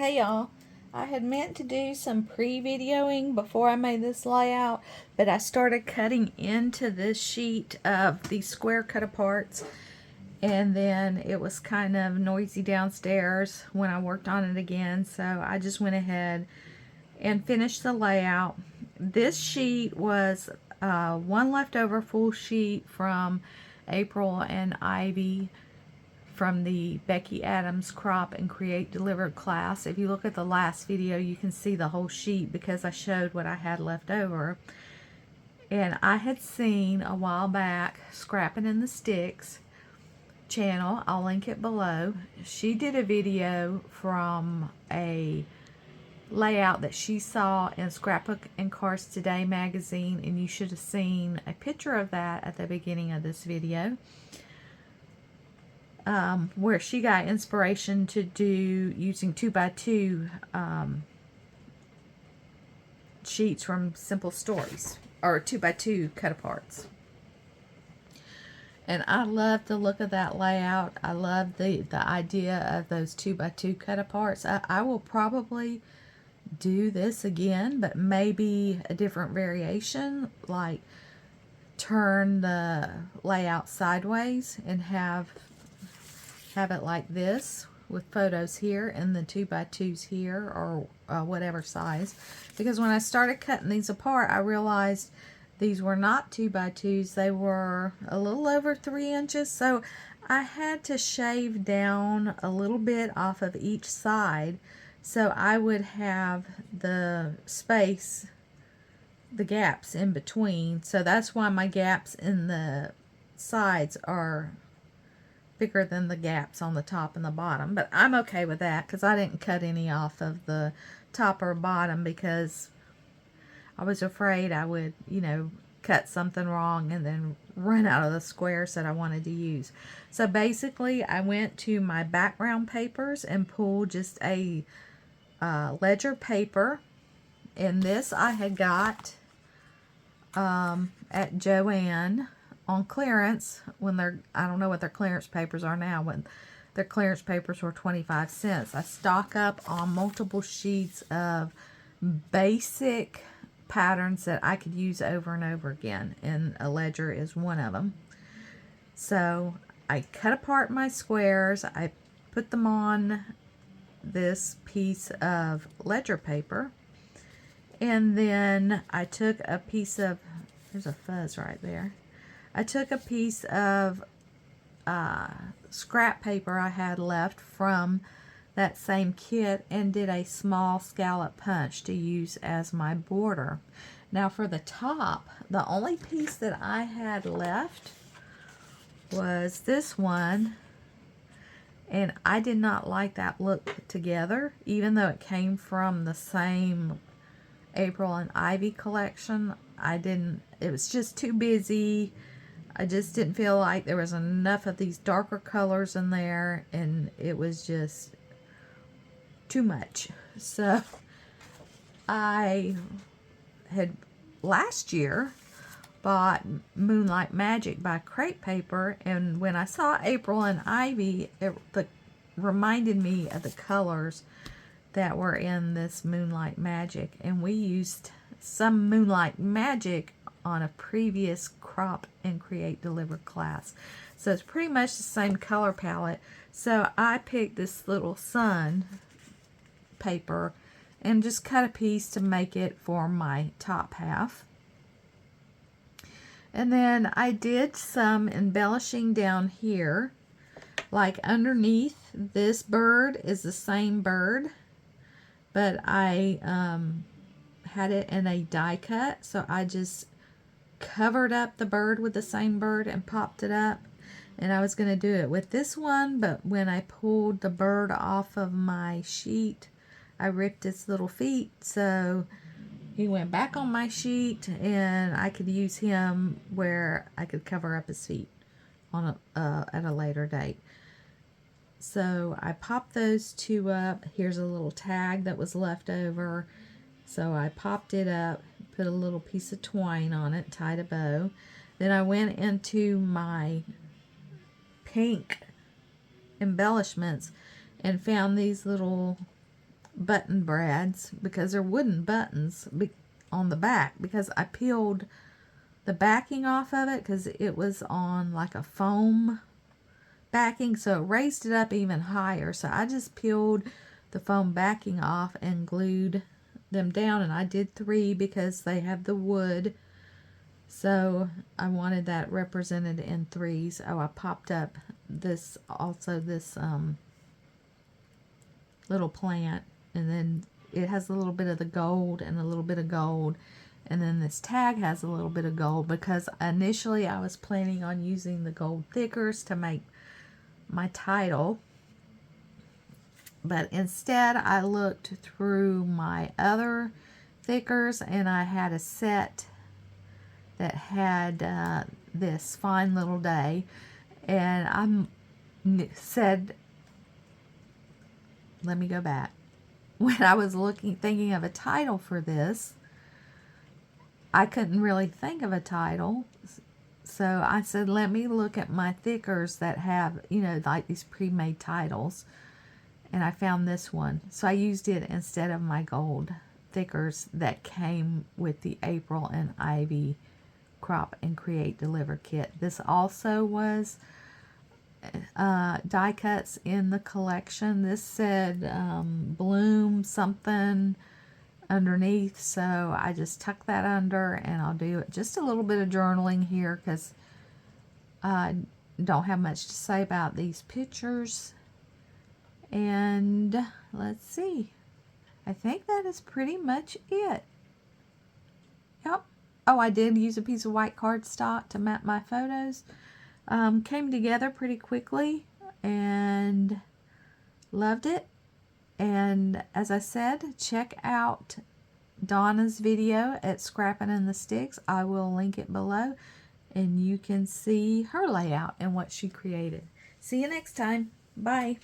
Hey y'all, I had meant to do some pre-videoing before I made this layout, but I started cutting into this sheet of these square cut aparts, and then it was kind of noisy downstairs when I worked on it again, so I just went ahead and finished the layout. This sheet was one leftover full sheet from April and Ivy from the Becky Adams Crop and Create Delivered class. If you look at the last video, you can see the whole sheet because I showed what I had left over. And I had seen a while back Scrapping in the Sticks channel, I'll link it below. She did a video from a layout that she saw in Scrapbook and Cars Today magazine, and you should have seen a picture of that at the beginning of this video. Where she got inspiration to do using 2x2 sheets from Simple Stories, or 2x2 cut aparts. And I love the look of that layout. I love the idea of those 2x2 cut aparts. I will probably do this again, but maybe a different variation, like turn the layout sideways and have it like this with photos here and the 2x2s here, or whatever size, because when I started cutting these apart I realized these were not 2x2s, they were a little over 3 inches, so I had to shave down a little bit off of each side so I would have the space, the gaps in between. So that's why my gaps in the sides are bigger than the gaps on the top and the bottom, but I'm okay with that because I didn't cut any off of the top or bottom because I was afraid I would, cut something wrong and then run out of the squares that I wanted to use. So basically I went to my background papers and pulled just a ledger paper, and this I had got at Joann on clearance when I don't know what their clearance papers are now, when their clearance papers were 25 cents. I stock up on multiple sheets of basic patterns that I could use over and over again, and a ledger is one of them. So I cut apart my squares, I put them on this piece of ledger paper, and then I took a piece of, there's a fuzz right there, I took a piece of scrap paper I had left from that same kit and did a small scallop punch to use as my border. Now for the top, the only piece that I had left was this one, and I did not like that look together, even though it came from the same April and Ivy collection. It was just too busy. I just didn't feel like there was enough of these darker colors in there, and it was just too much. So I had last year bought Moonlight Magic by Crate Paper, and when I saw April and Ivy, it reminded me of the colors that were in this Moonlight Magic, and we used some Moonlight Magic on a previous Crop and Create Deliver class. So it's pretty much the same color palette. So I picked this little sun paper and just cut a piece to make it for my top half. And then I did some embellishing down here, like underneath this bird is the same bird, but I had it in a die cut, so I just covered up the bird with the same bird and popped it up. And I was going to do it with this one, but when I pulled the bird off of my sheet, I ripped its little feet, so he went back on my sheet, and I could use him where I could cover up his feet on at a later date. So I popped those two up. Here's a little tag that was left over, so I popped it up, put a little piece of twine on it, tied a bow. Then I went into my pink embellishments and found these little button brads because they're wooden buttons on the back, because I peeled the backing off of it because it was on like a foam backing, so it raised it up even higher. So I just peeled the foam backing off and glued them down, and I did 3 because they have the wood, so I wanted that represented in 3s. Oh, I popped up this little plant, and then it has a little bit of the gold and a little bit of gold, and then this tag has a little bit of gold because initially I was planning on using the gold thickers to make my title, but instead I looked through my other thickers, and I had a set that had this Fine Little Day, and I said, let me go back. When I was thinking of a title for this, I couldn't really think of a title. So I said, let me look at my thickers that have, like these pre-made titles. And I found this one. So I used it instead of my gold thickers that came with the April and Ivy Crop and Create Deliver kit. This also was die cuts in the collection. This said bloom something underneath, so I just tuck that under, and I'll do just a little bit of journaling here because I don't have much to say about these pictures. And let's see, I think that is pretty much it. Yep. Oh, I did use a piece of white cardstock to map my photos. Came together pretty quickly and loved it. And as I said, check out Donna's video at Scrapping in the Sticks. I will link it below, and you can see her layout and what she created. See you next time. Bye.